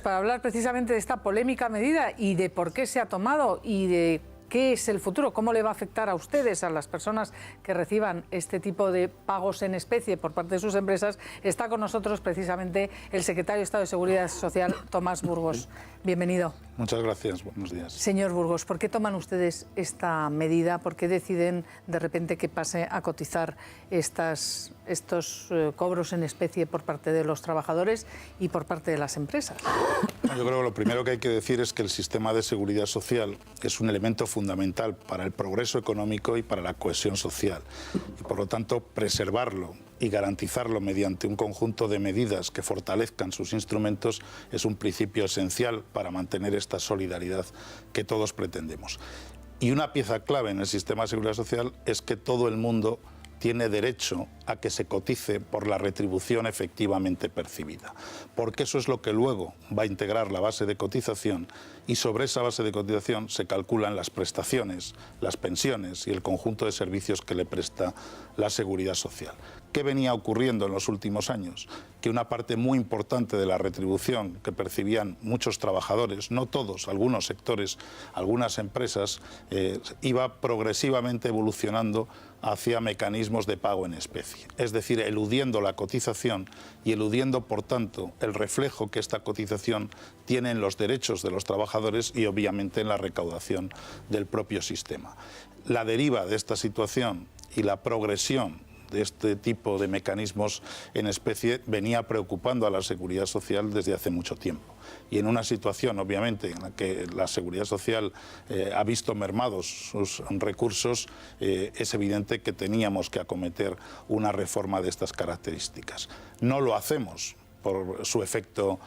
Para hablar precisamente de esta polémica medida y de por qué se ha tomado y de qué es el futuro, cómo le va a afectar a ustedes, a las personas que reciban este tipo de pagos en especie por parte de sus empresas, está con nosotros precisamente el secretario de Estado de Seguridad Social, Tomás Burgos. Bienvenido. Muchas gracias, buenos días. Señor Burgos, ¿por qué toman ustedes esta medida? ¿Por qué deciden de repente que pase a cotizar estos cobros en especie por parte de los trabajadores y por parte de las empresas? Yo creo que lo primero que hay que decir es que el sistema de seguridad social es un elemento fundamental para el progreso económico y para la cohesión social. Y por lo tanto, preservarlo y garantizarlo mediante un conjunto de medidas que fortalezcan sus instrumentos es un principio esencial para mantener esta solidaridad que todos pretendemos. Y una pieza clave en el sistema de seguridad social es que todo el mundo tiene derecho a que se cotice por la retribución efectivamente percibida, porque eso es lo que luego va a integrar la base de cotización y sobre esa base de cotización se calculan las prestaciones, las pensiones y el conjunto de servicios que le presta la seguridad social. ¿Qué venía ocurriendo en los últimos años? Que una parte muy importante de la retribución que percibían muchos trabajadores, no todos, algunos sectores, algunas empresas, iba progresivamente evolucionando hacia mecanismos de pago en especie, es decir, eludiendo la cotización y eludiendo, por tanto, el reflejo que esta cotización tiene en los derechos de los trabajadores y, obviamente, en la recaudación del propio sistema. La deriva de esta situación y la progresión de este tipo de mecanismos en especie venía preocupando a la seguridad social desde hace mucho tiempo. Y en una situación, obviamente, en la que la seguridad social ha visto mermados sus recursos, es evidente que teníamos que acometer una reforma de estas características. No lo hacemos por su efecto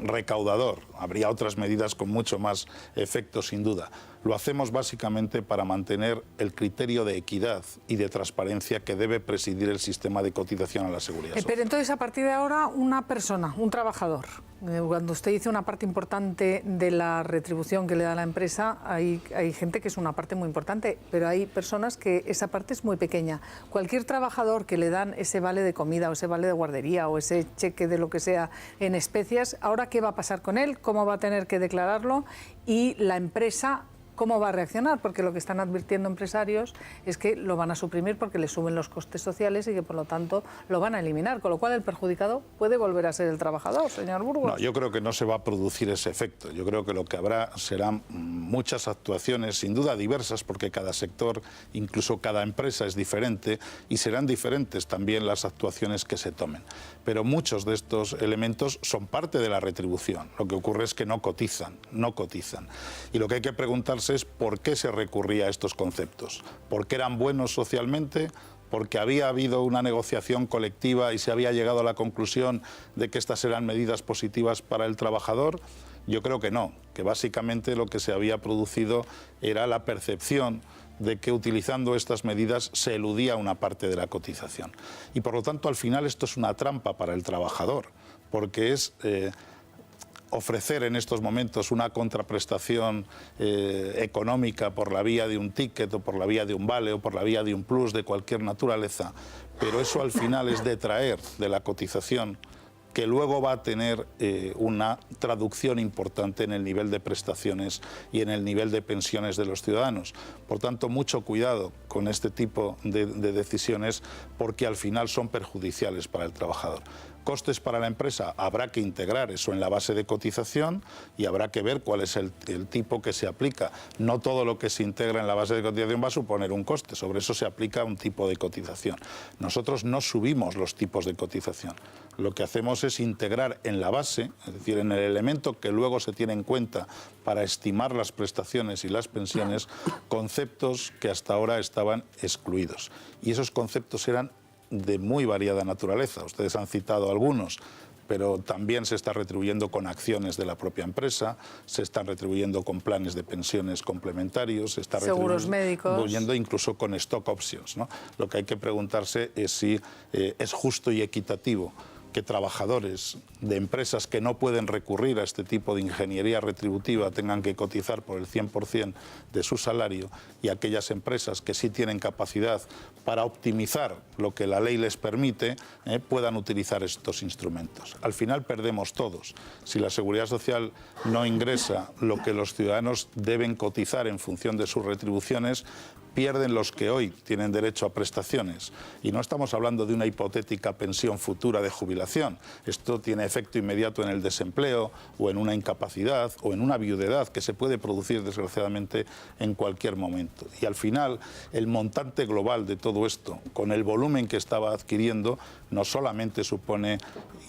recaudador. Habría otras medidas con mucho más efecto, sin duda. Lo hacemos básicamente para mantener el criterio de equidad y de transparencia que debe presidir el sistema de cotización a la seguridad social. Pero entonces, a partir de ahora, una persona, un trabajador, cuando usted dice una parte importante de la retribución que le da la empresa, hay gente que es una parte muy importante, pero hay personas que esa parte es muy pequeña. Cualquier trabajador que le dan ese vale de comida o ese vale de guardería o ese cheque de lo que sea en especies, ¿ahora qué va a pasar con él? ¿Cómo va a tener que declararlo? Y la empresa, ¿cómo va a reaccionar? Porque lo que están advirtiendo empresarios es que lo van a suprimir porque le suben los costes sociales y que por lo tanto lo van a eliminar, con lo cual el perjudicado puede volver a ser el trabajador, señor Burgos. No, yo creo que no se va a producir ese efecto. Yo creo que lo que habrá serán muchas actuaciones, sin duda diversas, porque cada sector, incluso cada empresa es diferente y serán diferentes también las actuaciones que se tomen. Pero muchos de estos elementos son parte de la retribución. Lo que ocurre es que no cotizan. Y lo que hay que preguntarse es por qué se recurría a estos conceptos. ¿Por qué eran buenos socialmente? ¿Porque había habido una negociación colectiva y se había llegado a la conclusión de que estas eran medidas positivas para el trabajador? Yo creo que no, que básicamente lo que se había producido era la percepción de que utilizando estas medidas se eludía una parte de la cotización. Y por lo tanto, al final esto es una trampa para el trabajador, porque es ofrecer en estos momentos una contraprestación económica por la vía de un ticket o por la vía de un vale o por la vía de un plus de cualquier naturaleza, pero eso al final es detraer de la cotización que luego va a tener una traducción importante en el nivel de prestaciones y en el nivel de pensiones de los ciudadanos. Por tanto, mucho cuidado con este tipo de decisiones porque al final son perjudiciales para el trabajador. Costes para la empresa, habrá que integrar eso en la base de cotización y habrá que ver cuál es el tipo que se aplica. No todo lo que se integra en la base de cotización va a suponer un coste, sobre eso se aplica un tipo de cotización. Nosotros no subimos los tipos de cotización, lo que hacemos es integrar en la base, es decir, en el elemento que luego se tiene en cuenta para estimar las prestaciones y las pensiones, conceptos que hasta ahora estaban excluidos. Y esos conceptos eran de muy variada naturaleza. Ustedes han citado algunos, pero también se está retribuyendo con acciones de la propia empresa, se están retribuyendo con planes de pensiones complementarios, se está seguros médicos, retribuyendo incluso con stock options, ¿no? Lo que hay que preguntarse es si es justo y equitativo que trabajadores de empresas que no pueden recurrir a este tipo de ingeniería retributiva tengan que cotizar por el 100% de su salario, y aquellas empresas que sí tienen capacidad para optimizar lo que la ley les permite puedan utilizar estos instrumentos. Al final perdemos todos. Si la Seguridad Social no ingresa lo que los ciudadanos deben cotizar en función de sus retribuciones, pierden los que hoy tienen derecho a prestaciones. Y no estamos hablando de una hipotética pensión futura de jubilación. Esto tiene efecto inmediato en el desempleo o en una incapacidad o en una viudedad que se puede producir desgraciadamente en cualquier momento. Y al final el montante global de todo esto, con el volumen que estaba adquiriendo, no solamente supone,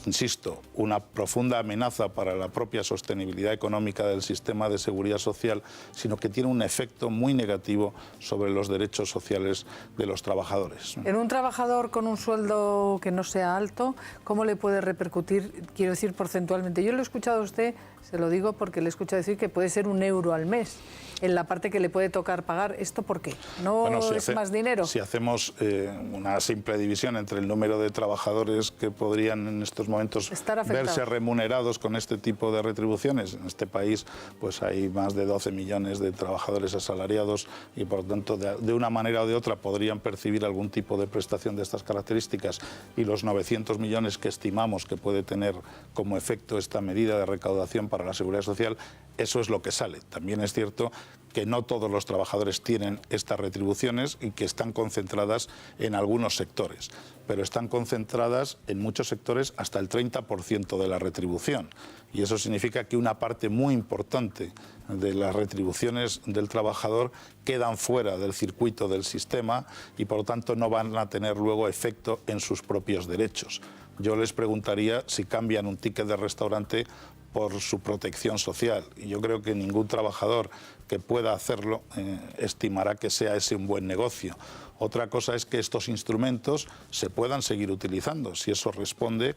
insisto, una profunda amenaza para la propia sostenibilidad económica del sistema de seguridad social, sino que tiene un efecto muy negativo sobre los derechos sociales de los trabajadores. En un trabajador con un sueldo que no sea alto, ¿cómo le puede repercutir, quiero decir, porcentualmente? Yo lo he escuchado a usted, se lo digo porque le he escuchado decir que puede ser €1 al mes en la parte que le puede tocar pagar. ¿Esto por qué? ¿No es más dinero? Si hacemos una simple división entre el número de trabajadores que podrían en estos momentos verse remunerados con este tipo de retribuciones, en este país pues hay más de 12 millones de trabajadores asalariados y por lo tanto de una manera o de otra podrían percibir algún tipo de prestación de estas características, y los 900 millones que estimamos que puede tener como efecto esta medida de recaudación para la Seguridad Social, eso es lo que sale. También es cierto que no todos los trabajadores tienen estas retribuciones y que están concentradas en algunos sectores, pero están concentradas en muchos sectores hasta el 30% de la retribución. Y eso significa que una parte muy importante de las retribuciones del trabajador quedan fuera del circuito del sistema y por lo tanto no van a tener luego efecto en sus propios derechos. Yo les preguntaría si cambian un ticket de restaurante por su protección social, y yo creo que ningún trabajador que pueda hacerlo estimará que sea ese un buen negocio. Otra cosa es que estos instrumentos se puedan seguir utilizando, si eso responde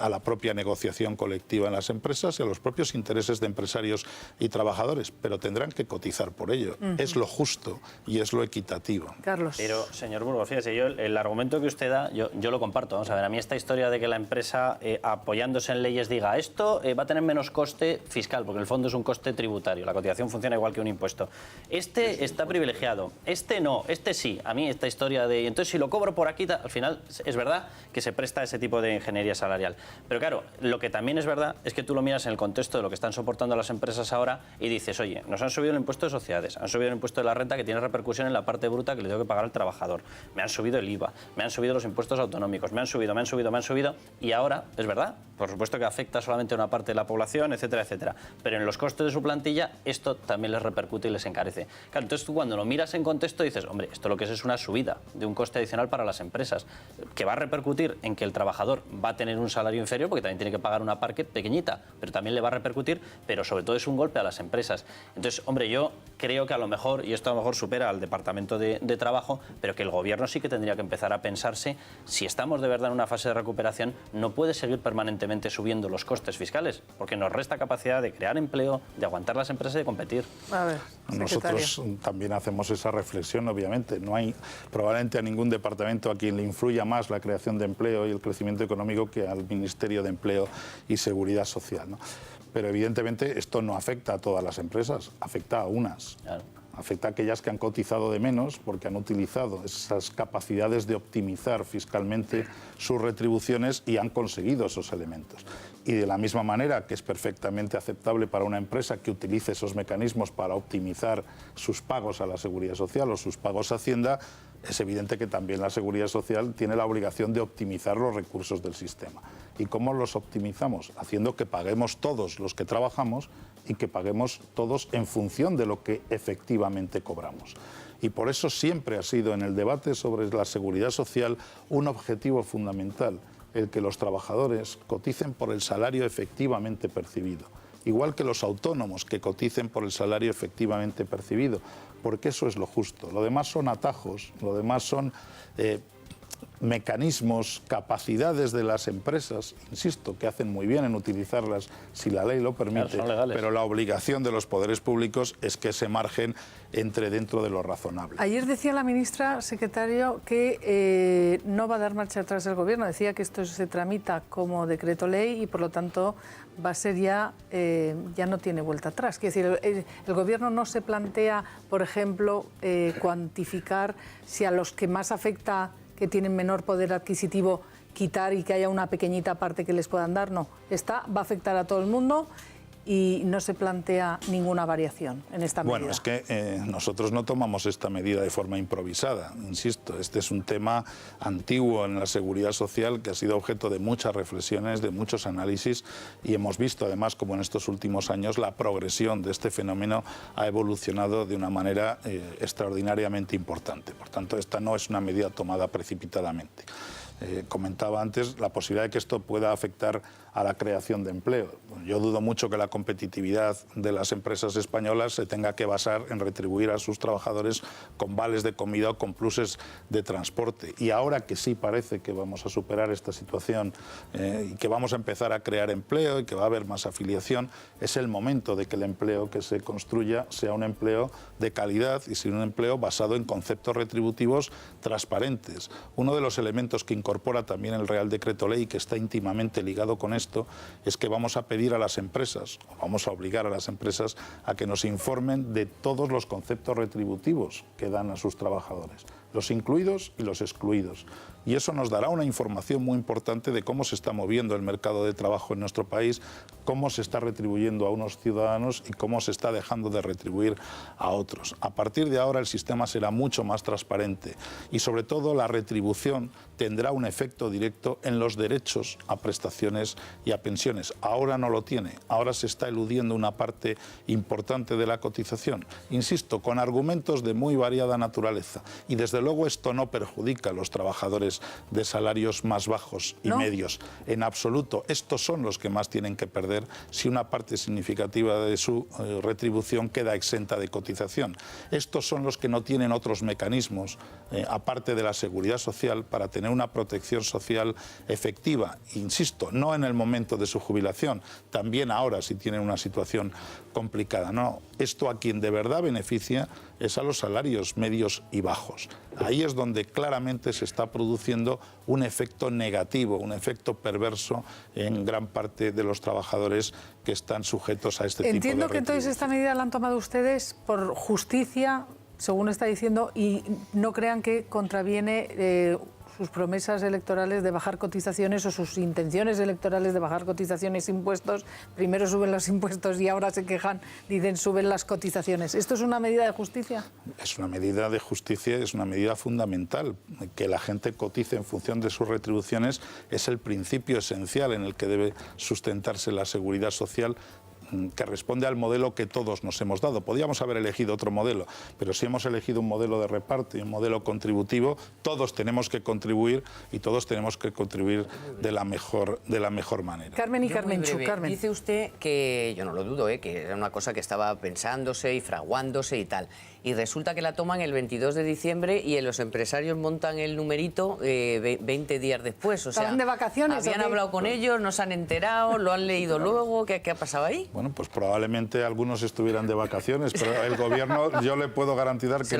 a la propia negociación colectiva en las empresas y a los propios intereses de empresarios y trabajadores, pero tendrán que cotizar por ello. Es lo justo y es lo equitativo. Carlos. Pero, señor Burgos, fíjese, yo el argumento que usted da, yo lo comparto. Vamos a ver, a mí esta historia de que la empresa, apoyándose en leyes, diga esto va a tener menos coste fiscal, porque en el fondo es un coste tributario, la cotización funciona igual que un impuesto. Este está privilegiado, este no, este sí. A mí esta historia de, entonces si lo cobro por aquí, al final es verdad que se presta ese tipo de ingeniería salarial. Pero claro, lo que también es verdad es que tú lo miras en el contexto de lo que están soportando las empresas ahora y dices, oye, nos han subido el impuesto de sociedades, han subido el impuesto de la renta que tiene repercusión en la parte bruta que le tengo que pagar al trabajador, me han subido el IVA, me han subido los impuestos autonómicos, me han subido y ahora, es verdad, por supuesto que afecta solamente a una parte de la población, etcétera, etcétera, pero en los costes de su plantilla esto también les repercute y les encarece. Claro, entonces tú cuando lo miras en contexto dices, hombre, esto lo que es una subida de un coste adicional para las empresas, que va a repercutir en que el trabajador va a tener un salario inferior porque también tiene que pagar una parte pequeñita, pero también le va a repercutir, pero sobre todo es un golpe a las empresas. Entonces, hombre, yo creo que a lo mejor, y esto a lo mejor supera al Departamento de Trabajo, pero que el Gobierno sí que tendría que empezar a pensarse si estamos de verdad en una fase de recuperación, no puede seguir permanentemente subiendo los costes fiscales, porque nos resta capacidad de crear empleo, de aguantar las empresas y de competir. A ver, nosotros también hacemos esa reflexión, obviamente. No hay probablemente a ningún departamento a quien le influya más la creación de empleo y el crecimiento económico que al Ministerio de Empleo y Seguridad Social, ¿no? Pero evidentemente esto no afecta a todas las empresas, afecta a unas. Claro. Afecta a aquellas que han cotizado de menos porque han utilizado esas capacidades de optimizar fiscalmente sus retribuciones y han conseguido esos elementos. Y de la misma manera que es perfectamente aceptable para una empresa que utilice esos mecanismos para optimizar sus pagos a la Seguridad Social o sus pagos a Hacienda, es evidente que también la Seguridad Social tiene la obligación de optimizar los recursos del sistema. ¿Y cómo los optimizamos? Haciendo que paguemos todos los que trabajamos y que paguemos todos en función de lo que efectivamente cobramos. Y por eso siempre ha sido en el debate sobre la seguridad social un objetivo fundamental el que los trabajadores coticen por el salario efectivamente percibido, igual que los autónomos que coticen por el salario efectivamente percibido, porque eso es lo justo. Lo demás son atajos, lo demás son mecanismos, capacidades de las empresas, insisto, que hacen muy bien en utilizarlas si la ley lo permite, claro, pero la obligación de los poderes públicos es que ese margen entre dentro de lo razonable. Ayer decía la ministra, secretario, que no va a dar marcha atrás el Gobierno. Decía que esto se tramita como decreto ley y por lo tanto va a ser ya no tiene vuelta atrás. Quiere decir, el Gobierno no se plantea, por ejemplo, cuantificar si a los que más afecta, que tienen menor poder adquisitivo, quitar y que haya una pequeñita parte que les puedan dar. No, esta va a afectar a todo el mundo y no se plantea ninguna variación en esta medida. Bueno, es que nosotros no tomamos esta medida de forma improvisada. Insisto, este es un tema antiguo en la seguridad social que ha sido objeto de muchas reflexiones, de muchos análisis, y hemos visto además como en estos últimos años la progresión de este fenómeno ha evolucionado de una manera extraordinariamente importante. Por tanto, esta no es una medida tomada precipitadamente. Comentaba antes la posibilidad de que esto pueda afectar a la creación de empleo. Yo dudo mucho que la competitividad de las empresas españolas se tenga que basar en retribuir a sus trabajadores con vales de comida o con pluses de transporte. Y ahora que sí parece que vamos a superar esta situación y que vamos a empezar a crear empleo y que va a haber más afiliación, es el momento de que el empleo que se construya sea un empleo de calidad y sea un empleo basado en conceptos retributivos transparentes. Uno de los elementos que incorpora también el Real Decreto Ley, que está íntimamente ligado con esto, es que vamos a pedir a las empresas, o vamos a obligar a las empresas a que nos informen de todos los conceptos retributivos que dan a sus trabajadores, los incluidos y los excluidos. Y eso nos dará una información muy importante de cómo se está moviendo el mercado de trabajo en nuestro país, cómo se está retribuyendo a unos ciudadanos y cómo se está dejando de retribuir a otros. A partir de ahora el sistema será mucho más transparente y sobre todo la retribución tendrá un efecto directo en los derechos a prestaciones y a pensiones. Ahora no lo tiene, ahora se está eludiendo una parte importante de la cotización. Insisto, con argumentos de muy variada naturaleza, y desde luego esto no perjudica a los trabajadores de salarios más bajos y medios. En absoluto, estos son los que más tienen que perder si una parte significativa de su retribución queda exenta de cotización. Estos son los que no tienen otros mecanismos, aparte de la seguridad social, para tener una protección social efectiva. Insisto, no en el momento de su jubilación, también ahora si tienen una situación complicada. No, esto a quien de verdad beneficia es a los salarios medios y bajos. Ahí es donde claramente se está produciendo un efecto negativo, un efecto perverso en gran parte de los trabajadores que están sujetos a este tipo de Entiendo que entonces esta medida la han tomado ustedes por justicia, según está diciendo, y no crean que contraviene sus promesas electorales de bajar cotizaciones o sus intenciones electorales de bajar cotizaciones e impuestos. Primero suben los impuestos y ahora se quejan, dicen suben las cotizaciones. ¿Esto es una medida de justicia? Es una medida de justicia, es una medida fundamental. Que la gente cotice en función de sus retribuciones es el principio esencial en el que debe sustentarse la seguridad social, que responde al modelo que todos nos hemos dado. Podríamos haber elegido otro modelo, pero si hemos elegido un modelo de reparto y un modelo contributivo, todos tenemos que contribuir y todos tenemos que contribuir de la mejor manera. Carmen y Carmenchu. Carmen. Dice usted que, yo no lo dudo, que era una cosa que estaba pensándose y fraguándose y tal. Y resulta que la toman el 22 de diciembre y los empresarios montan el numerito 20 días después. O sea, ¿estaban de vacaciones? ¿Habían hablado con ellos, no se han enterado, lo han leído luego? ¿Qué ha pasado ahí? Bueno, pues probablemente algunos estuvieran de vacaciones, pero el gobierno, yo le puedo garantizar que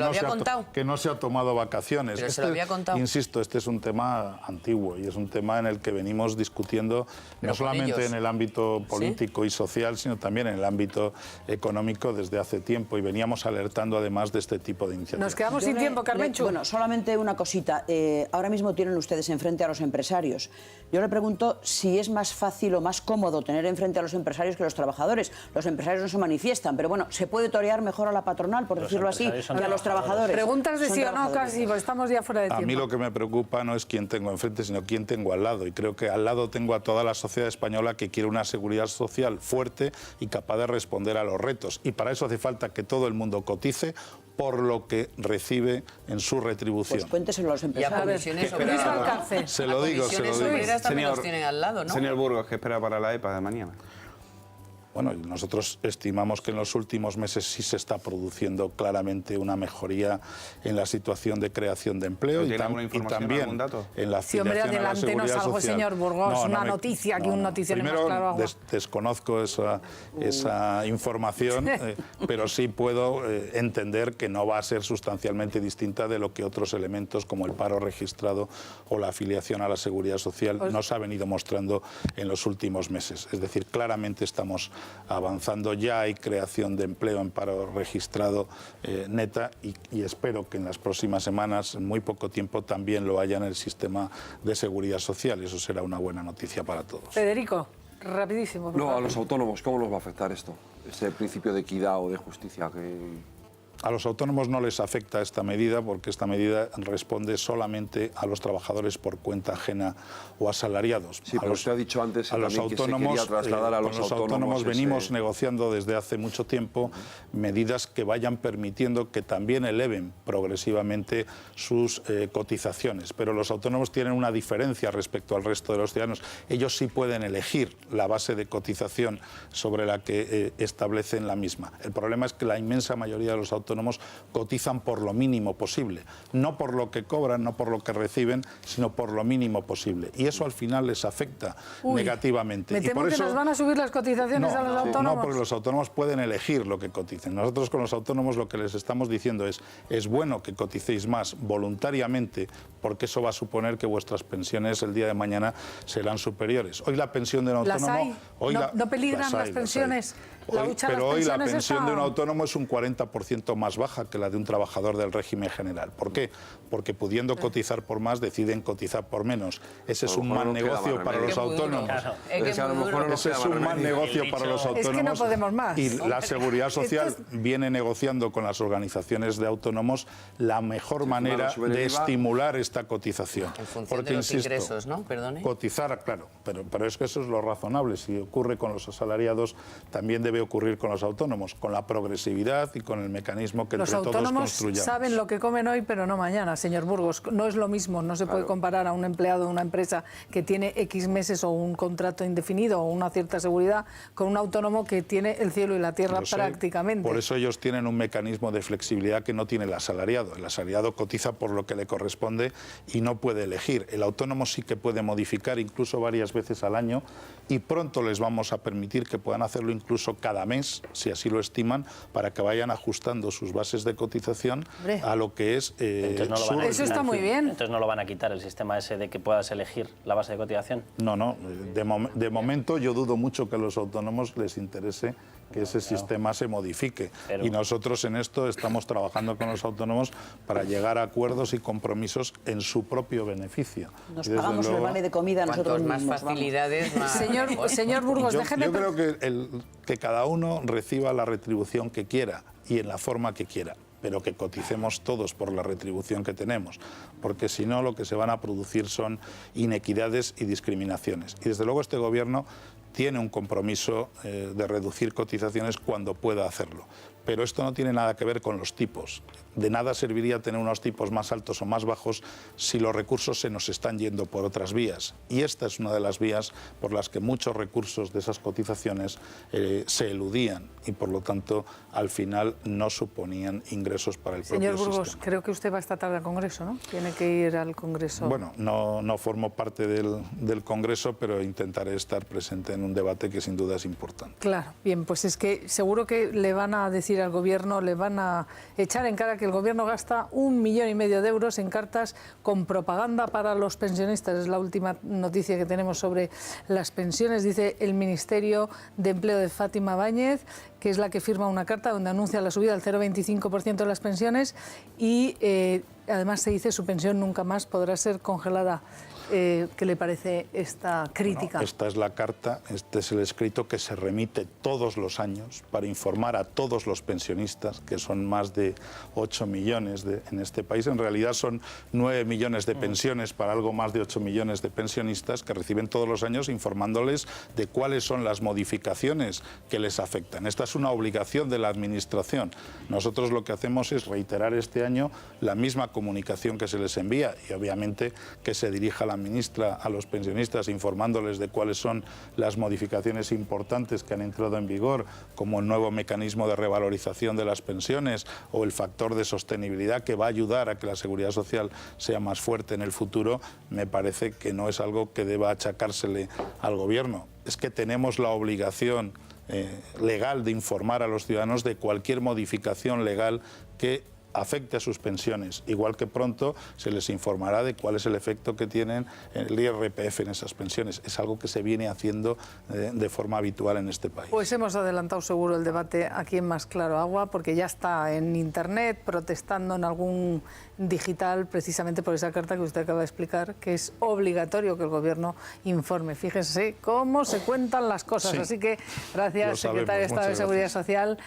no se ha tomado vacaciones. Pero se lo había contado. Insisto, este es un tema antiguo y es un tema en el que venimos discutiendo no solamente en el ámbito político y social, sino también en el ámbito económico desde hace tiempo, y veníamos alertando además de este tipo de iniciativas. Nos quedamos sin tiempo, Carmenchu. Bueno, solamente una cosita. Ahora mismo tienen ustedes enfrente a los empresarios. Yo le pregunto si es más fácil o más cómodo tener enfrente a los empresarios que a los trabajadores. Los empresarios no se manifiestan, pero bueno, se puede torear mejor a la patronal, por decirlo así, que a los trabajadores. Preguntas de sí o no, casi, pues estamos ya fuera de tiempo. A mí lo que me preocupa no es quién tengo enfrente, sino quién tengo al lado. Y creo que al lado tengo a toda la sociedad española que quiere una seguridad social fuerte y capaz de responder a los retos. Y para eso hace falta que todo el mundo cotice por lo que recibe en su retribución. Pues cuénteselo a los empresarios. Y a comisiones obreras. Se lo digo. Comisiones obreras también los tienen al lado, ¿no? Señor Burgos, ¿qué espera para la EPA de mañana? Bueno, nosotros estimamos que en los últimos meses sí se está produciendo claramente una mejoría en la situación de creación de empleo y también algún dato? en la Sí, hombre, afiliación a la adelántenos Seguridad algo, Social. señor Burgos, No, una noticia, que un noticiero más claro agua. Desconozco esa información, pero sí puedo entender que no va a ser sustancialmente distinta de lo que otros elementos como el paro registrado o la afiliación a la Seguridad Social nos ha venido mostrando en los últimos meses. Es decir, claramente estamos avanzando, ya hay creación de empleo en paro registrado neta y espero que en las próximas semanas, en muy poco tiempo, también lo haya en el sistema de seguridad social y eso será una buena noticia para todos. Federico, rapidísimo. No, a los autónomos, ¿cómo los va a afectar esto? Ese principio de equidad o de justicia que... A los autónomos no les afecta esta medida porque esta medida responde solamente a los trabajadores por cuenta ajena o asalariados. Sí, pero usted ha dicho antes a los autónomos, que se quería trasladar a los autónomos venimos negociando desde hace mucho tiempo medidas que vayan permitiendo que también eleven progresivamente sus cotizaciones. Pero los autónomos tienen una diferencia respecto al resto de los ciudadanos. Ellos sí pueden elegir la base de cotización sobre la que establecen la misma. El problema es que la inmensa mayoría de los autónomos cotizan por lo mínimo posible, no por lo que cobran, no por lo que reciben, sino por lo mínimo posible. Y eso al final les afecta negativamente. Me temo y por que eso, nos van a subir las cotizaciones a los autónomos. No, porque los autónomos pueden elegir lo que coticen. Nosotros con los autónomos lo que les estamos diciendo es bueno que coticéis más voluntariamente, porque eso va a suponer que vuestras pensiones el día de mañana serán superiores. Hoy la pensión de un autónomo... ¿Las hay? Hoy ¿No peligran las pensiones? Pero hoy la pensión de un autónomo es un 40% más baja que la de un trabajador del régimen general. ¿Por qué? Porque pudiendo cotizar por más, deciden cotizar por menos. Ese es un mal negocio para los autónomos. Ese es un mal negocio para los autónomos. Es que no podemos más. Y la Seguridad Social viene negociando con las organizaciones de autónomos la mejor manera de estimular esta cotización. En función de los ingresos, ¿no? Perdone. Cotizar, claro, pero es que eso es lo razonable. Si ocurre con los asalariados, también debe ocurrir con los autónomos, con la progresividad y con el mecanismo que entre todos construyamos. Los autónomos saben lo que comen hoy, pero no mañana, señor Burgos. No es lo mismo, no se puede comparar a un empleado de una empresa que tiene X meses o un contrato indefinido o una cierta seguridad con un autónomo que tiene el cielo y la tierra prácticamente. Por eso ellos tienen un mecanismo de flexibilidad que no tiene el asalariado. El asalariado cotiza por lo que le corresponde y no puede elegir. El autónomo sí que puede modificar incluso varias veces al año y pronto les vamos a permitir que puedan hacerlo incluso cada mes, si así lo estiman, para que vayan ajustando sus bases de cotización a lo que es eso está muy bien. Entonces no lo van a quitar el sistema ese de que puedas elegir la base de cotización. No. De momento yo dudo mucho que a los autónomos les interese que ese sistema se modifique. Y nosotros en esto estamos trabajando con los autónomos para llegar a acuerdos y compromisos en su propio beneficio. Nos pagamos el vale de comida nosotros mismos. Más facilidades, más... Señor Burgos, déjeme... Yo creo que cada uno reciba la retribución que quiera y en la forma que quiera, pero que coticemos todos por la retribución que tenemos, porque si no lo que se van a producir son inequidades y discriminaciones. Y desde luego este Gobierno tiene un compromiso de reducir cotizaciones cuando pueda hacerlo. Pero esto no tiene nada que ver con los tipos. De nada serviría tener unos tipos más altos o más bajos si los recursos se nos están yendo por otras vías. Y esta es una de las vías por las que muchos recursos de esas cotizaciones se eludían y por lo tanto al final no suponían ingresos para el propio sistema. Señor Burgos, creo que usted va esta tarde al Congreso, ¿no? Tiene que ir al Congreso. Bueno, no formo parte del Congreso, pero intentaré estar presente en un debate que sin duda es importante. Claro, bien, pues es que seguro que le van a decir al Gobierno, le van a echar en cara que el Gobierno gasta 1,5 millones de euros en cartas con propaganda para los pensionistas. Es la última noticia que tenemos sobre las pensiones. Dice el Ministerio de Empleo de Fátima Báñez, que es la que firma una carta donde anuncia la subida al 0,25% de las pensiones y además se dice su pensión nunca más podrá ser congelada. ¿Qué le parece esta crítica? Bueno, esta es la carta, este es el escrito que se remite todos los años para informar a todos los pensionistas, que son más de 8 millones en este país. En realidad son 9 millones de pensiones para algo más de 8 millones de pensionistas que reciben todos los años informándoles de cuáles son las modificaciones que les afectan. Esta es una obligación de la Administración. Nosotros lo que hacemos es reiterar este año la misma comunicación que se les envía y obviamente que se dirija a la administra a los pensionistas informándoles de cuáles son las modificaciones importantes que han entrado en vigor, como el nuevo mecanismo de revalorización de las pensiones o el factor de sostenibilidad que va a ayudar a que la seguridad social sea más fuerte en el futuro, me parece que no es algo que deba achacársele al Gobierno. Es que tenemos la obligación legal de informar a los ciudadanos de cualquier modificación legal que afecte a sus pensiones, igual que pronto se les informará de cuál es el efecto que tienen el IRPF en esas pensiones. Es algo que se viene haciendo de forma habitual en este país. Pues hemos adelantado seguro el debate aquí en Más Claro Agua, porque ya está en Internet protestando en algún digital precisamente por esa carta que usted acaba de explicar, que es obligatorio que el Gobierno informe. Fíjense cómo se cuentan las cosas. Sí. Así que gracias, Lo sabemos. secretaria de Estado de Muchas Seguridad gracias. Social.